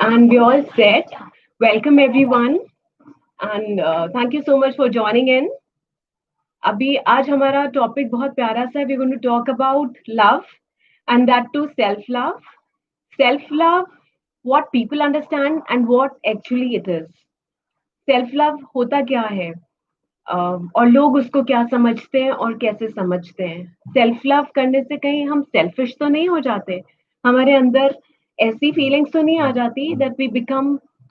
and we're all set. Welcome everyone, and thank you so much for joining in. अभी आज हमारा topic बहुत प्यारा सा है. We're going to talk about love, and that too self-love. Self-love, what people understand and what actually it is. Self-love होता क्या है? और लोग उसको क्या समझते हैं और कैसे समझते हैं. सेल्फ लव करने से कहीं हम सेल्फिश तो नहीं हो जाते. हमारे अंदर ऐसी फीलिंग्स तो नहीं आ जाती that we become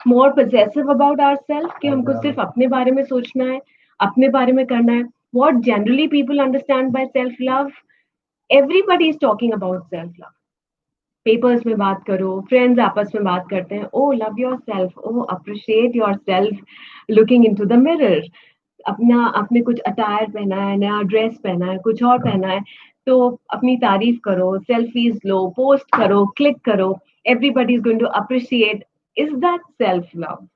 more possessive about our self कि हमको सिर्फ अपने बारे में सोचना है, अपने बारे में करना है. What generally people understand by self love, everybody is talking about self love. Papers में बात करो, फ्रेंड्स आपस में बात करते हैं, oh love your self, oh appreciate your self, looking into the mirror. अपना आपने कुछ अटायर पहना है, नया ड्रेस पहना है, कुछ और पहना है, तो अपनी तारीफ करो, सेल्फीज लो, पोस्ट करो, क्लिक करो. Everybody is going to appreciate. Is that self love?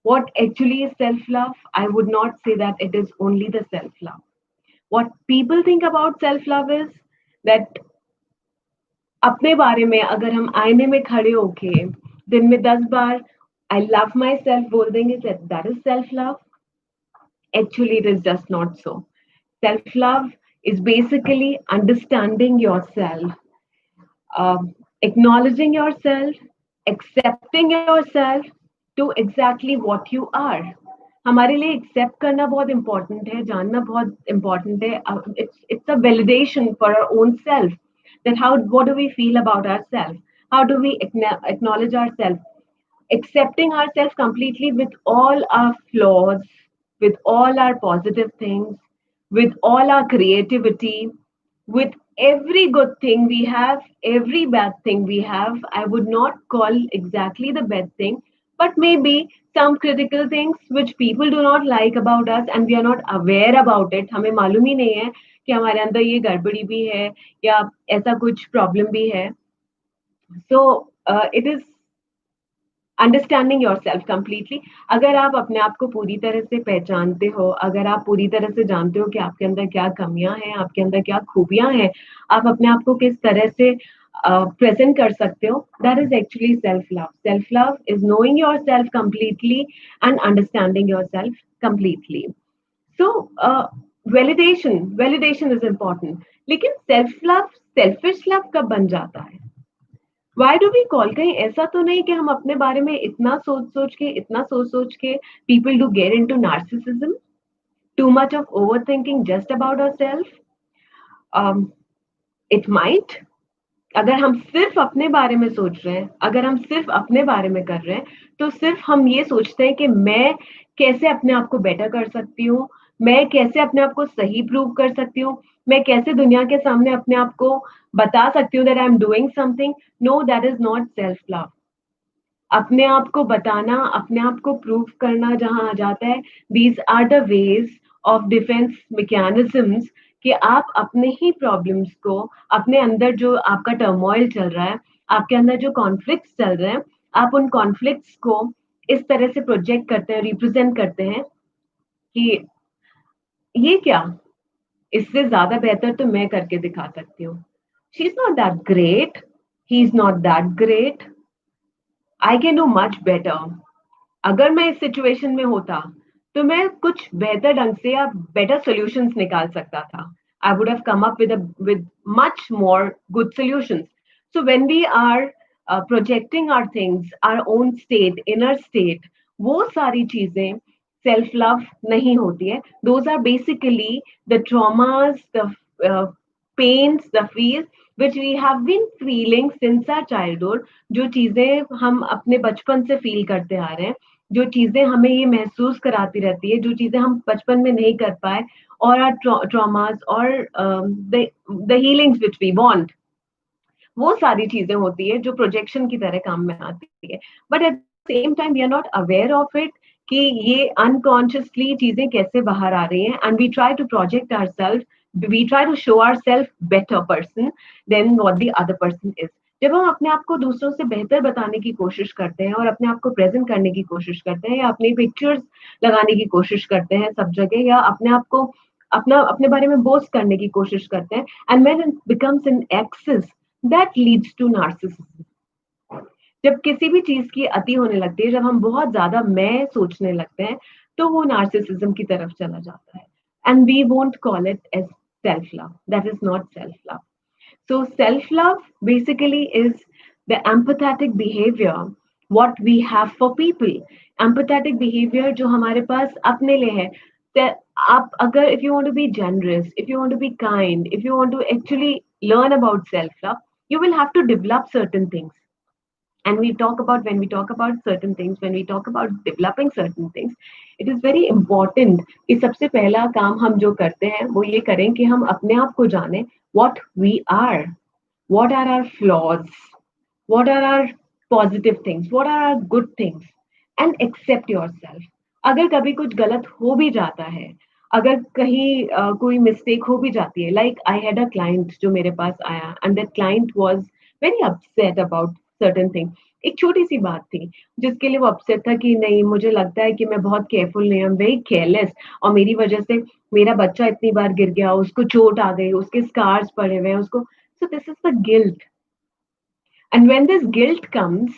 What actually is self love? I would not say that it is only the self love. What people think about self love is that अपने बारे में अगर हम आईने में खड़े होके दिन में 10 बार आई लव माई सेल्फ बोल देंगे, that is self love. Actually, it is just not so. Self love is basically understanding yourself, acknowledging yourself, accepting yourself to exactly what you are. हमारे लिए एक्सेप्ट करना बहुत इंपॉर्टेंट है, जानना बहुत important है. It's a validation for our own self, that what do we feel about ourselves, how do we acknowledge ourselves, accepting ourselves completely with all our flaws, with all our positive things, with all our creativity, with every good thing we have, every bad thing we have. I would not call exactly the bad thing, but maybe some critical things which people do not like about us and we are not aware about it. हमें मालूम ही नहीं है कि हमारे अंदर ये गड़बड़ी भी है या ऐसा कुछ प्रॉब्लम भी है. So it is understanding your self completely. अगर आप अपने आप को पूरी तरह से पहचानते हो, अगर आप पूरी तरह से जानते हो कि आपके अंदर क्या कमियां हैं, आपके अंदर क्या खूबियां हैं, आप अपने आप को किस तरह से प्रेजेंट कर सकते हो, that is actually self love. Self love is knowing your self completely and understanding your self completely. So validation is important. लेकिन सेल्फ लव सेल्फिश लव कब बन जाता है? Why do we call? कहीं ऐसा तो नहीं कि हम अपने बारे में इतना सोच के people do get into narcissism, too much of overthinking just about ourselves? It might. अगर हम सिर्फ अपने बारे में सोच रहे हैं, अगर हम सिर्फ अपने बारे में कर रहे हैं, तो सिर्फ हम ये सोचते हैं कि मैं कैसे अपने आप को बेटर कर सकती हूँ, मैं कैसे अपने आप को सही प्रूव कर सकती हूँ, मैं कैसे दुनिया के सामने अपने आप को बता सकती हूँ that I am doing something. No, that is not self love. अपने आप को बताना, अपने आप को प्रूव करना जहां आ जाता है, these are the ways of defence mechanisms, कि आप अपने ही प्रॉब्लम्स को, अपने अंदर जो आपका टर्मोइल चल रहा है, आपके अंदर जो कॉन्फ्लिक्ट्स चल रहे हैं, आप उन कॉन्फ्लिक्ट्स को इस तरह से प्रोजेक्ट करते हैं, रिप्रेजेंट करते हैं कि ये क्या, इससे ज्यादा बेहतर तो मैं करके दिखा सकती हूँ. She is not that great, he is not that great, I can do much better. अगर मैं इस सिचुएशन में होता तो मैं कुछ बेहतर ढंग से या बेटर सॉल्यूशंस निकाल सकता था. I would have come up with much more good solutions. So when we are projecting our things, our own state, inner state, वो सारी चीजें सेल्फ लव नहीं होती है. Those are basically the traumas, the pains, the fears which we have been feeling since our childhood. जो चीजें हम अपने बचपन से फील करते आ रहे हैं, जो चीजें हमें ये महसूस कराती रहती है, जो चीजें हम बचपन में नहीं कर पाए, और आर ट्रॉमास और the healings which we want, वो सारी चीजें होती है जो प्रोजेक्शन की तरह काम में आती है. But at the same time we are not aware of it कि ये अनकॉन्शियसली चीजें कैसे बाहर आ रही हैं, and we try to project ourself, we try to show ourselves better person than what the other person is. जब हम अपने आप को दूसरों से बेहतर बताने की कोशिश करते हैं और अपने आप को प्रेजेंट करने की कोशिश करते हैं, या अपनी पिक्चर्स लगाने की कोशिश करते हैं सब जगह, या अपने आप को अपने बारे में बोस्ट करने की कोशिश करते हैं, and when it becomes an excess, that leads to narcissism. जब किसी भी चीज की अति होने लगती है, जब हम बहुत ज्यादा मैं सोचने लगते हैं, तो वो नार्सिसिज्म की तरफ चला जाता है. And we won't call it as self love. That is not self love. So self-love basically is the empathetic behavior what we have for people. Empathetic behavior जो हमारे पास अपने लिए है. ते- आप अगर if you want to be generous, if you want to be kind, if you want to actually learn about self-love, you will have to develop certain things. And we talk about when we talk about certain things, when we talk about developing certain things, it is very important कि सबसे पहला काम हम जो करते हैं वो ये करें कि हम अपने आप को जानें. What we are, what are our flaws, what are our positive things, what are our good things, and accept yourself. अगर कभी कुछ गलत हो भी जाता है, अगर कहीं कोई मिस्टेक हो भी जाती है, like I had a client जो मेरे पास आया and that client was very upset about certain thing. एक छोटी सी बात थी जिसके लिए वो अपसेट था कि नहीं, मुझे लगता है कि मैं बहुत केयरफुल नहीं हूँ, वेरी केयरलेस, और मेरी वजह से मेरा बच्चा इतनी बार गिर गया, उसको चोट आ गई, उसके स्कार्स पड़े हुए हैं, उसको. So this is the guilt. And when this guilt comes,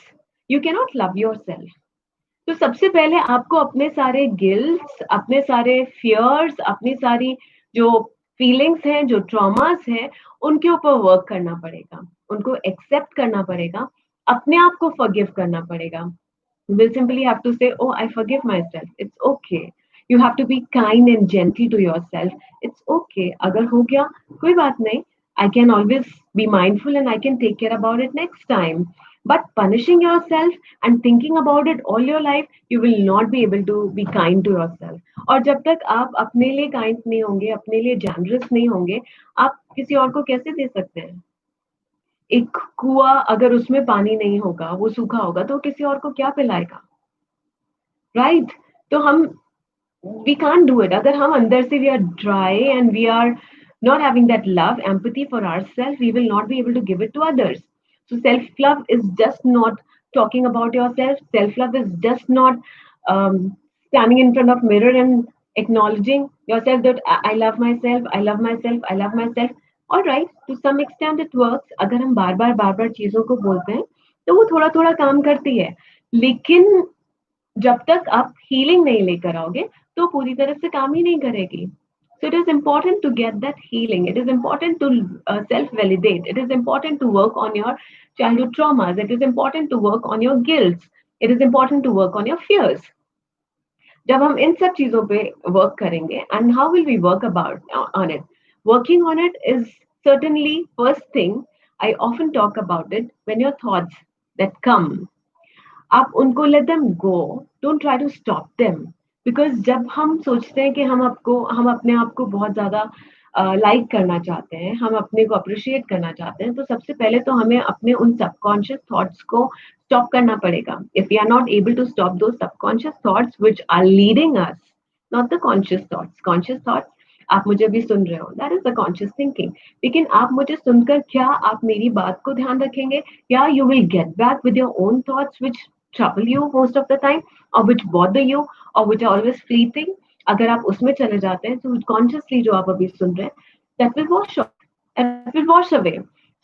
you cannot love yourself. तो सबसे पहले आपको अपने सारे गिल्ट्स, अपने सारे फियर्स, अपनी सारी जो फीलिंग्स हैं, जो ट्रॉमास हैं, उनके ऊपर वर्क करना पड़ेगा. उनको एक्सेप्ट करना पड़ेगा. अपने आप को फॉरगिव करना पड़ेगा. You will simply have to say, oh, I forgive myself. It's okay. You have to be kind and gentle to yourself. It's okay. अगर हो गया, कोई बात नहीं. I can always be mindful and I can take care about it next time. But punishing yourself and thinking about it all your life, you will not be able to be kind to yourself. और जब तक आप अपने लिए kind नहीं होंगे, अपने लिए generous नहीं होंगे, आप किसी और को कैसे दे सकते हैं? एक कुआं अगर उसमें पानी नहीं होगा, वो सूखा होगा, तो किसी और को क्या पिलाएगा? राइट. तो हम वी कांट डू इट अगर हम अंदर से we are dry and we are not having that love empathy for ourselves, we will not be able to give it to others. So self love is just not talking about yourself. Self love is just not um, standing in front of mirror and acknowledging yourself that I love myself, I love myself, I love myself. All right, to some extent it works. अगर हम बार बार चीजों को बोलते हैं तो वो थोड़ा थोड़ा काम करती है, लेकिन जब तक आप हीलिंग नहीं लेकर आओगे तो पूरी तरह से काम ही नहीं करेगी. So it is important to get that healing. It is important to self-validate. It is important to work on your childhood traumas. It is important to work on your guilt. It is important to work on your fears. जब हम इन सब चीजों पे work करेंगे, and how will we work about on it? Working on it is certainly first thing. I often talk about it when your thoughts that come, आप उनको let them go. Don't try to stop them. Because जब हम सोचते हैं कि हम अपने आप को बहुत ज्यादा लाइक करना चाहते हैं, हम अपने को अप्रिशिएट करना चाहते हैं, तो सबसे पहले तो हमें अपने उन सबकॉन्शियस थॉट्स को स्टॉप करना पड़ेगा. If we are not able to stop those subconscious thoughts which are leading us, not the conscious thoughts. Conscious thoughts आप मुझे भी सुन रहे हो, that is the conscious thinking. लेकिन आप मुझे सुनकर क्या आप मेरी बात को ध्यान रखेंगे, या you will get back with your own thoughts which trouble you most of the time, or which bother you, or which are always fleeting. अगर आप उसमें चले जाते हैं तो consciously जो आप अभी सुन रहे हैं, that will wash off, that will wash away.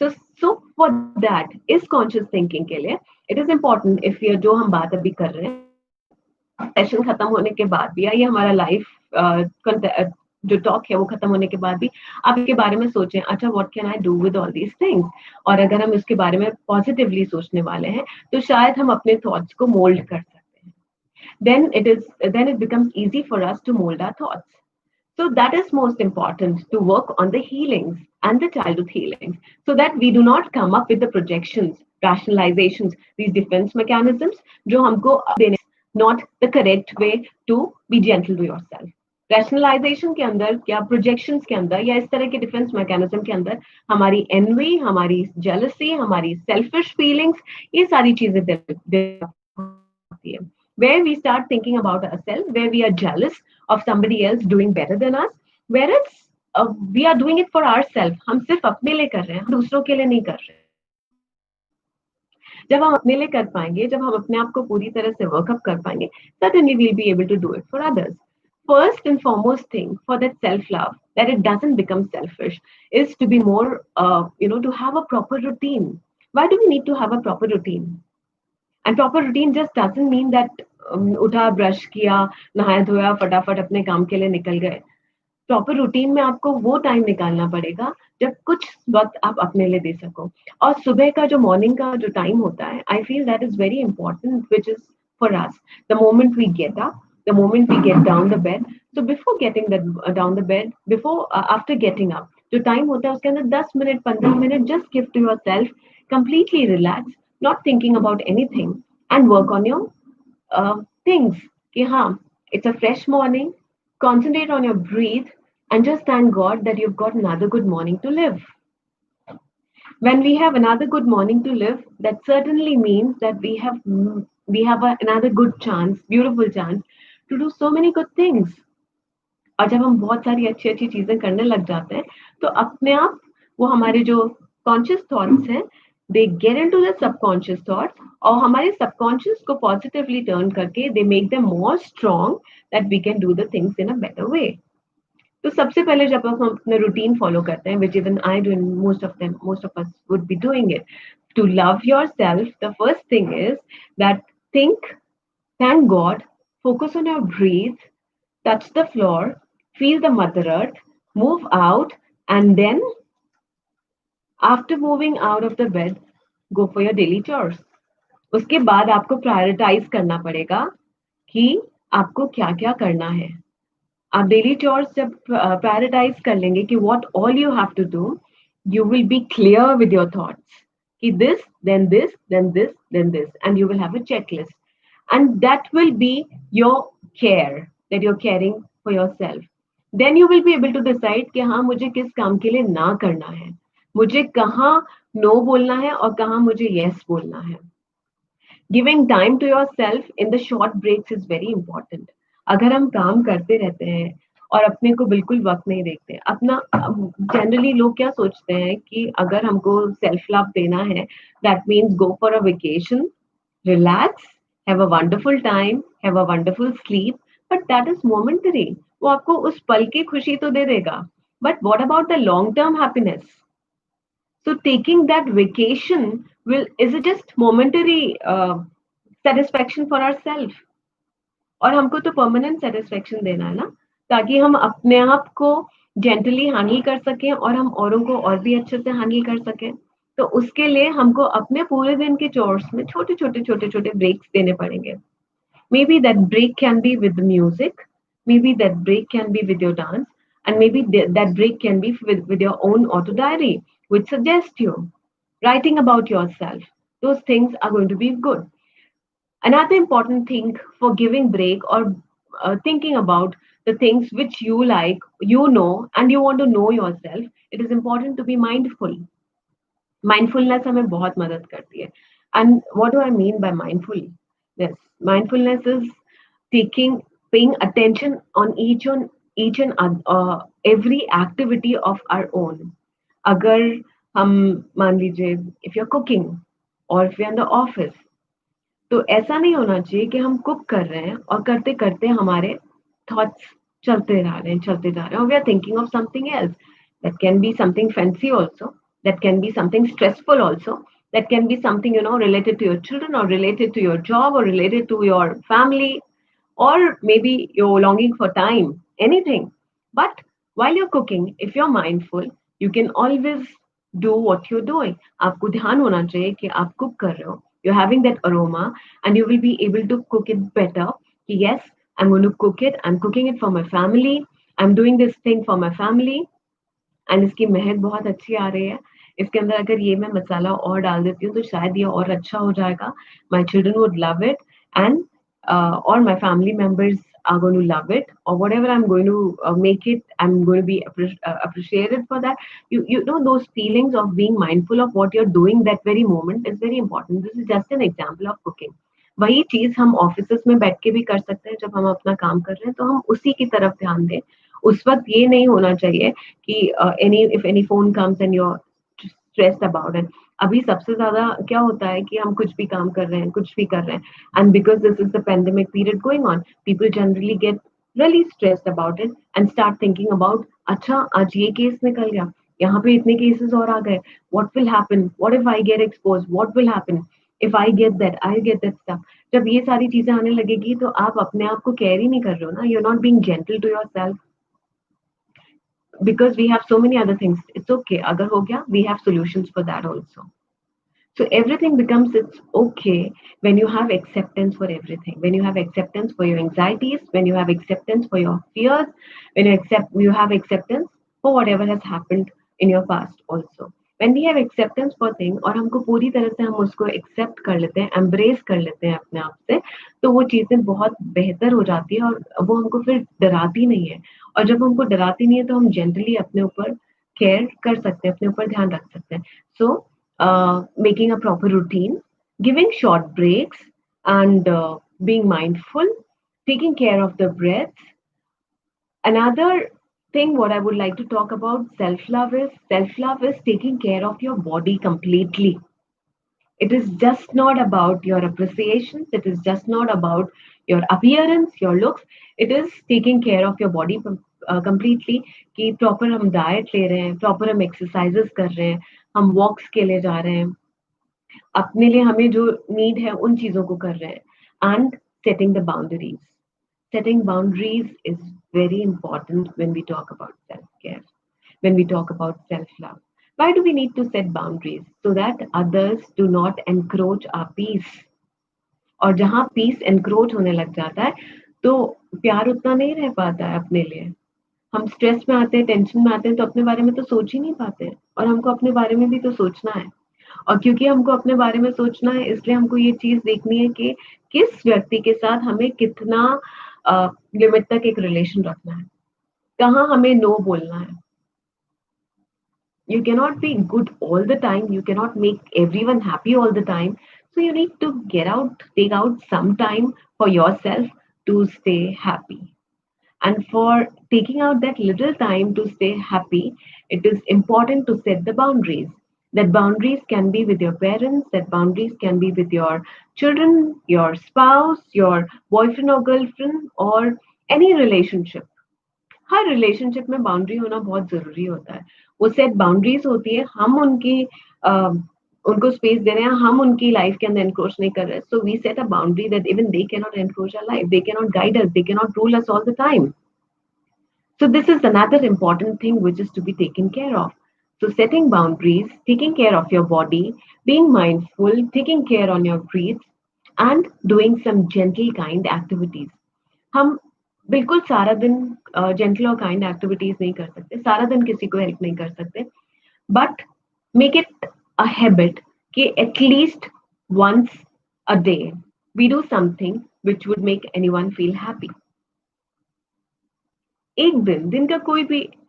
So for that is conscious thinking के लिए it is important. if ये जो हम बात अभी कर रहे हैं सेशन खत्म होने के बाद भी, या ये हमारा लाइफ जो टॉक है वो खत्म होने के बाद भी आप इसके बारे में सोचें, अच्छा what can I do with all these things. और अगर हम इसके बारे में पॉजिटिवली सोचने वाले हैं तो शायद हम अपने थॉट्स को मोल्ड कर सकते हैं. then it becomes easy for us to mold our thoughts. So that is most important, to work on the healings and the childhood healings, so that we do not come up with the projections, rationalizations, these defense mechanisms जो हमको देने, not the correct way to be gentle to yourself. Rationalisation के अंदर या projections के अंदर या इस तरह के डिफेंस मैकेनिज्म के अंदर हमारी एनवी, हमारी जेलसी, हमारी सेल्फिश फीलिंग्स, ये सारी चीजें होती है. Where we start thinking about ourselves, where we are jealous of somebody else doing better than us, where we are doing it for ourselves. हम सिर्फ अपने लिए कर रहे हैं, हम दूसरों के लिए नहीं कर रहे हैं. जब हम अपने लिए कर पाएंगे, जब हम अपने आप को पूरी तरह से वर्कअप कर पाएंगे, certainly we'll be able to do it for others. First and foremost thing for that self-love, that it doesn't become selfish, is to be more, to have a proper routine. Why do we need to have a proper routine? And proper routine just doesn't mean that उठा, brush किया, नहाया धोया, फटाफट अपने काम के लिए निकल गए। प्रॉपर रूटीन में आपको वो टाइम निकालना पड़ेगा जब कुछ वक्त आप अपने लिए दे सको। और सुबह का जो मॉर्निंग का जो टाइम होता है, I feel that is very important, which is for us the moment we get up, the moment we get down the bed. So before getting down the bed, before after getting up, जो time होता है उसके अंदर 10 minute, 15 minute just give to yourself, completely relax, not thinking about anything, and work on your things. कि हाँ, it's a fresh morning, concentrate on your breathe, and just thank God that you've got another good morning to live. When we have another good morning to live, that certainly means that another good chance, beautiful chance to do so many good things. और जब हम बहुत सारी अच्छी-अच्छी चीज़ें करने लग जाते हैं, तो अपने आप वो हमारे जो कॉन्शियस थॉट्स हैं, they get into the subconscious thoughts, और हमारे सबकॉन्शियस को पॉजिटिवली टर्न करके they make them more strong that we can do the things in a better way. तो सबसे पहले जब हम अपना रूटीन फॉलो करते हैं, which even I do, and most of us would be doing it, to love yourself, the first thing is that think, thank God, focus on your breathe, touch the floor, feel the Mother Earth, move out, and then after moving out of the bed, go for your daily chores. उसके बाद आपको prioritise करना पड़ेगा कि आपको क्या क्या करना है। आप डेली चोर्स जब प्रायोरिटाइज कर लेंगे कि what all you have to do, you will be clear with your thoughts कि this, then this, then this, then this, and you will have a checklist, and that will be your care that you're caring for yourself. Then you will be able to decide कि हाँ, मुझे किस काम के लिए ना करना है, मुझे कहाँ नो बोलना है और कहाँ मुझे यस बोलना है। Giving time to yourself in the short breaks is very important. अगर हम काम करते रहते हैं और अपने को बिल्कुल वक्त नहीं देखते, अपना जनरली लोग क्या सोचते हैं कि अगर हमको सेल्फ लव देना है, that means go for a vacation, relax, have a wonderful time, have a wonderful sleep, but that is momentary. वो आपको उस पल की खुशी तो दे देगा, but what about the long term happiness? So taking that vacation will is it just momentary satisfaction for ourselves? और हमको तो परमानेंट सेटिस्फेक्शन देना है ना, ताकि हम अपने आप को जेंटली हैंडल कर सकें और हम औरों को और भी अच्छे से हैंडल कर सकें। तो उसके लिए हमको अपने पूरे दिन के चोर्स में छोटे-छोटे ब्रेक्स देने पड़ेंगे। Maybe that break can be with the music, maybe that break can be with your dance, and maybe that break can be with your own auto diary, which suggests you writing about yourself. Those things are going to be good. Another important thing for giving break or thinking about the things which you like, you know, and you want to know yourself, it is important to be mindful. Mindfulness हमें बहुत मदद करती है. And what do I mean by mindfulness? Mindfulness is taking, paying attention on each and every activity of our own. अगर हम मान लीजिए, if you're cooking or if you're in the office, तो ऐसा नहीं होना चाहिए कि हम कुक कर रहे हैं और करते-करते हमारे थॉट्स चलते जा रहे हैं, और we are thinking of something else. That can be something fancy also, that can be something stressful also, that can be something related to your children और रिलेटेड टू योर जॉब और related to your family, or maybe you're longing for time, anything. But while you're cooking, if you're mindful, you can always do what you're doing. आपको ध्यान होना चाहिए कि आप cook कर रहे हो. You're having that aroma and you will be able to cook it better. Yes, I'm going to cook it. I'm cooking it for my family. I'm doing this thing for my family. And इसकी महक बहुत अच्छी आ रही है. इसके अंदर अगर ये मैं मसाला और डाल देती हूँ तो शायद ये और अच्छा हो जाएगा. My children would love it, and or my family members are going to love it, or whatever I'm going to make it, I'm going to be appreciated for that. You know, those feelings of being mindful of what you're doing that very moment is very important. This is just an example of cooking. वही चीज हम office में बैठ के भी कर सकते हैं. जब हम अपना काम कर रहे हैं तो हम उसी की तरफ ध्यान दें. उस वक्त ये नहीं होना चाहिए कि if any phone comes and you are stressed about it. अभी सबसे ज्यादा क्या होता है कि हम कुछ भी काम कर रहे हैं, कुछ भी कर रहे हैं, and because this is the pandemic period going on, people generally get really stressed about it and start thinking about, अच्छा आज ये केस निकल गया, यहाँ पे इतने केसेस और आ गए, what will happen, what if I get exposed, what will happen. If I get that stuff. जब ये सारी चीजें आने लगेगी तो आप अपने आप को केयर ही नहीं कर रहे हो ना, you are not being gentle to yourself, because we have so many other things. It's okay, अगर हो गया, we have solutions for that also. So everything becomes it's okay when you have acceptance for everything. When you have acceptance for your anxieties, when you have acceptance for your fears, when you have acceptance for whatever has happened in your past also. When we have acceptance for thing और हमको पूरी तरह से हम उसको accept कर लेते हैं, embrace कर लेते हैं अपने आप से, तो वो चीजें बहुत बेहतर हो जाती है और वो हमको फिर डराती नहीं है। और जब हमको डराती नहीं है तो हम generally अपने ऊपर केयर कर सकते हैं, अपने ऊपर ध्यान रख सकते हैं। So making a proper routine, giving short breaks, and being mindful, taking care of the breath. Another thing, what I would like to talk about self love is taking care of your body completely. It is just not about your appreciations, it is just not about your appearance, your looks. It is taking care of your body completely, कि proper हम diet ले रहे हैं, proper हम exercises कर रहे हैं, हम वॉक्स के लिए जा रहे हैं, अपने लिए हमें जो नीड है उन चीजों को कर रहे हैं। And setting the boundaries, setting boundaries is very important when we talk about self care, when we talk about self love. Why do we need to set boundaries? So that others do not encroach our peace. और जहां piece encroach होने लग जाता है तो प्यार उतना नहीं रह पाता है अपने लिए। हम स्ट्रेस में आते हैं, टेंशन में आते हैं, तो अपने बारे में तो सोच ही नहीं पाते, और हमको अपने बारे में भी तो सोचना है। और क्योंकि हमको अपने बारे में सोचना है, इसलिए हमको ये चीज देखनी है कि किस व्यक्ति के साथ हमें कितना लिमिट तक एक रिलेशन रखना है, कहाँ हमें नो बोलना है। You cannot be good all the time, you cannot make everyone happy all the time, so you need to take out some time for yourself to stay happy. And for taking out that little time to stay happy, it is important to set the boundaries. That boundaries can be with your parents, that boundaries can be with your children, your spouse, your boyfriend or girlfriend, or any relationship. Her relationship में boundary होना बहुत जरूरी होता है। वो set boundaries होती है, हम उनको स्पेस दे रहे हैं, हम उनकी लाइफ के अंदर एनक्रोच नहीं कर रहे। So we set a boundary that even they can not encroach our life, they can not guide us, they can not rule us all the time. So this is another important thing which is to be taken care of. So setting boundaries, taking care of your body, being mindful, taking care on your breath, and doing some gentle kind activities. हम बिल्कुल सारा दिन gentle और kind activities नहीं कर सकते, सारा दिन किसी को हेल्प नहीं कर सकते, but make it a habit कि at least once a day we do something which would make anyone feel happy. एक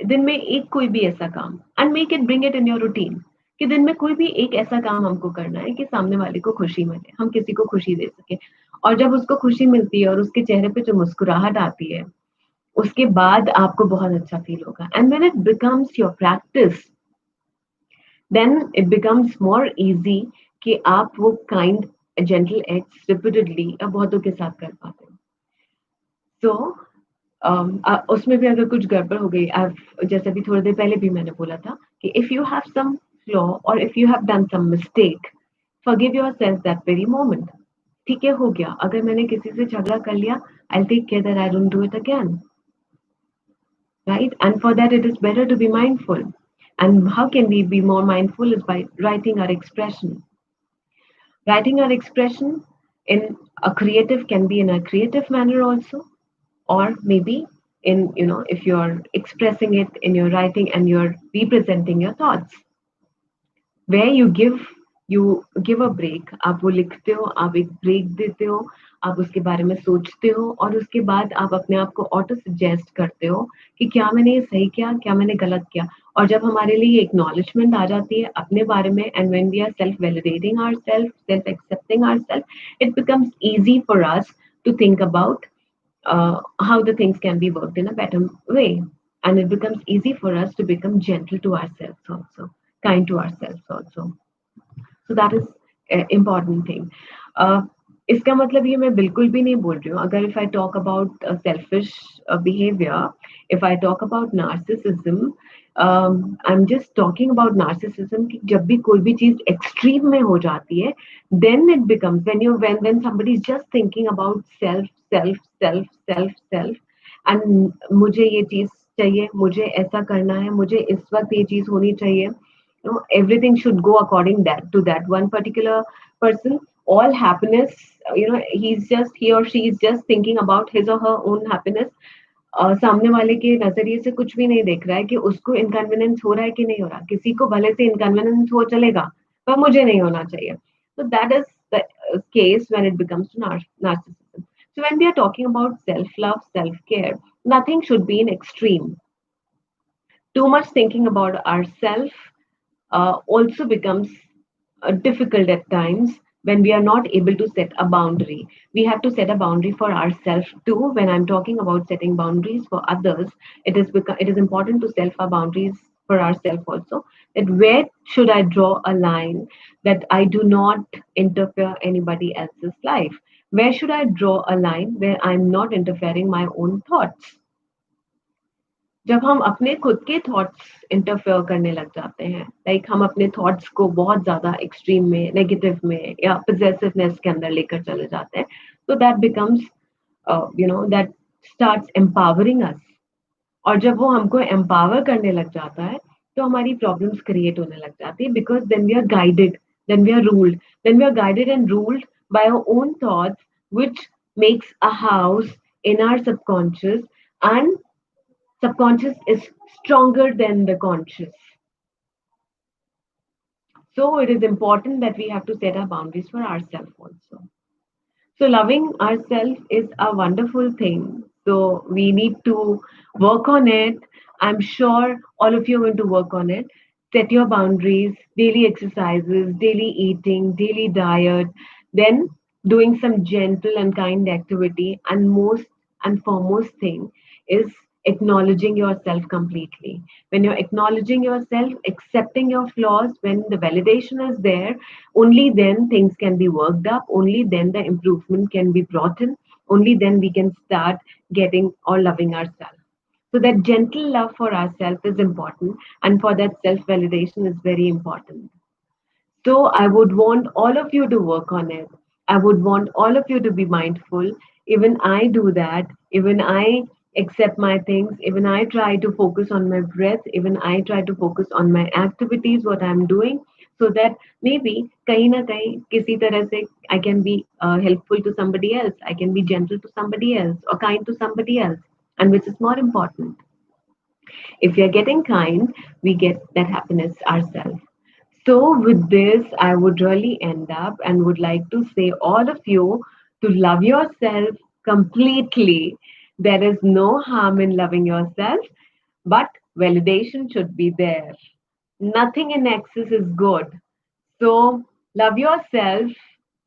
दिन में एक कोई भी ऐसा काम, and make it, bring it in your routine, कि दिन में कोई भी एक ऐसा काम हमको करना है कि सामने वाले को खुशी मिले, हम किसी को खुशी दे सके। और जब उसको खुशी मिलती है और उसके चेहरे पे जो मुस्कुराहट आती है, उसके बाद आपको बहुत अच्छा फील होगा। And when it becomes your practice, then it becomes more easy कि आप वो काइंड जेंटल एक्ट्स रिपीटेडली बहुतों के साथ कर पाते हैं। तो उसमें भी अगर कुछ गड़बड़ हो गई, जैसे अभी थोड़ी देर पहले भी मैंने बोला था कि if you have some flaw or if you have done some mistake, forgive yourself that very moment. ठीक है, हो गया, अगर मैंने किसी से झगड़ा कर लिया, I take care that I don't do it again, right? And for that it is better to be mindful. And how can we be more mindful is by writing our expression. Writing our expression in a creative can be in a creative manner also, or maybe in, if you're expressing it in your writing and you're representing your thoughts, where you give a break, आप वो लिखते हो, आप एक break देते हो, आप उसके बारे में सोचते हो, और उसके बाद आप अपने आप को ऑटो सजेस्ट करते हो कि क्या मैंने ये सही किया, क्या मैंने गलत किया। और जब हमारे लिए एक्नॉलेजमेंट आ जाती है अपने बारे में, and when we are self validating ourself, self accepting ourself, it becomes easy for us to think about how the things can be worked in a better way, and it becomes easy for us to become gentle to ourselves also, kind to ourselves also. So that is important thing. इसका मतलब ये मैं बिल्कुल भी नहीं बोल रही हूँ, अगर if I talk about selfish behavior, if I talk about narcissism, I am just talking about narcissism कि जब भी कोई भी चीज एक्सट्रीम में हो जाती है, then it becomes when somebody is just thinking about self self self self self and मुझे ये चीज चाहिए, मुझे ऐसा करना है, मुझे इस वक्त ये चीज होनी चाहिए, everything should go according that to that one particular person. All happiness, he or she is just thinking about his or her own happiness. सामने वाले के नजरिए से कुछ भी नहीं देख रहा है कि उसको इनकन्वीनियंस हो रहा है कि नहीं हो रहा, किसी को भले से इनकन्वीनियंस हो चलेगा, पर मुझे नहीं होना चाहिए. So that is the case when it becomes to narcissism. So when we are talking about self love, self care, nothing should be in extreme. Too much thinking about ourselves also becomes difficult at times when we are not able to set a boundary. We have to set a boundary for ourselves too. When I'm talking about setting boundaries for others, it is important to set our boundaries for ourselves also. That where should I draw a line that I do not interfere anybody else's life? Where should I draw a line where I'm not interfering my own thoughts? जब हम अपने खुद के thoughts interfere करने लग जाते हैं, like हम अपने थॉट्स को बहुत ज्यादा एक्सट्रीम में, नेगेटिव में या पोजेसिवनेस के अंदर लेकर चले जाते हैं, तो that becomes that starts empowering us. और जब वो हमको एम्पावर करने लग जाता है, तो हमारी प्रॉब्लम्स क्रिएट होने लग जाती है, because then we are guided, then we are ruled, then we are guided and ruled by our own thoughts, which makes a house in our subconscious, and subconscious is stronger than the conscious. So it is important that we have to set our boundaries for ourselves also. So loving ourselves is a wonderful thing. So we need to work on it. I'm sure all of you are going to work on it. Set your boundaries, daily exercises, daily eating, daily diet, then doing some gentle and kind activity. And most and foremost thing is acknowledging yourself completely. When you're acknowledging yourself, accepting your flaws, when the validation is there, only then things can be worked up, only then the improvement can be brought in, only then we can start getting or loving ourselves. So that gentle love for ourselves is important, and for that self validation is very important. So I would want all of you to work on it. I would want all of you to be mindful. Even I do that. Even I accept my things. Even I try to focus on my breath. Even I try to focus on my activities, what I'm doing, so that maybe kahin na kahin, kisi tarah se I can be helpful to somebody else. I can be gentle to somebody else or kind to somebody else. And which is more important. If we are getting kind, we get that happiness ourselves. So, with this, I would really end up and would like to say all of you to love yourself completely. There is no harm in loving yourself, but validation should be there. Nothing in excess is good. So, love yourself,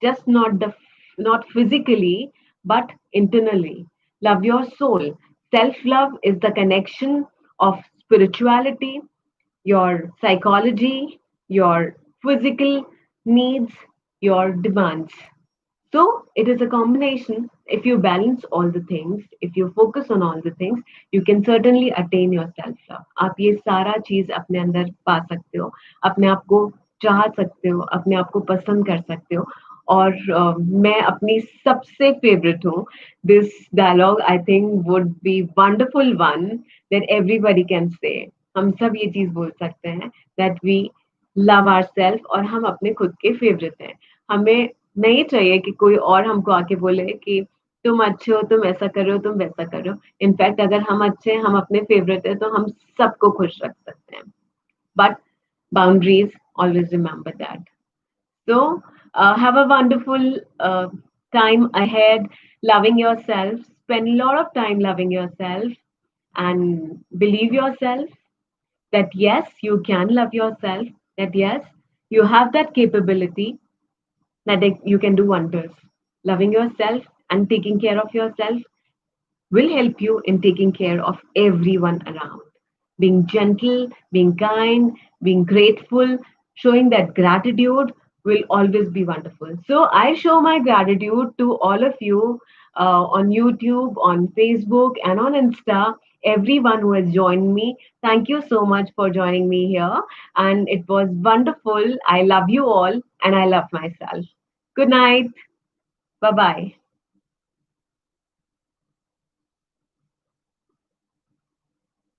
just not physically, but internally. Love your soul. Self love is the connection of spirituality, your psychology, your physical needs, your demands. So it is a combination. If you balance all the things, if you focus on all the things, you can certainly attain your self love. आप ये सारा चीज अपने अंदर पा सकते हो, अपने आप को चाह सकते हो, अपने आप को पसंद कर सकते हो. और मैं अपनी सबसे फेवरेट हूँ. This dialogue I think would be wonderful one that everybody can say. हम सब ये चीज बोल सकते हैं that we love ourself, और हम अपने खुद के फेवरेट हैं. हमें नहीं चाहिए कि कोई और हमको आके बोले कि तुम अच्छे हो, तुम ऐसा कर रहे हो, तुम वैसा कर रहे हो. इनफैक्ट अगर हम अच्छे हैं, हम अपने फेवरेट है, तो हम सबको खुश रख सकते हैं. But boundaries, always remember that. So have a wonderful time ahead, loving yourself. Spend a lot of time loving yourself, and believe yourself that yes, you can love yourself, that yes, you have that capability, that you can do wonders. Loving yourself and taking care of yourself will help you in taking care of everyone around. Being gentle, being kind, being grateful, showing that gratitude will always be wonderful. So I show my gratitude to all of you on YouTube, on Facebook, and on Insta, everyone who has joined me. Thank you so much for joining me here. And it was wonderful. I love you all and I love myself. Good night. Bye bye.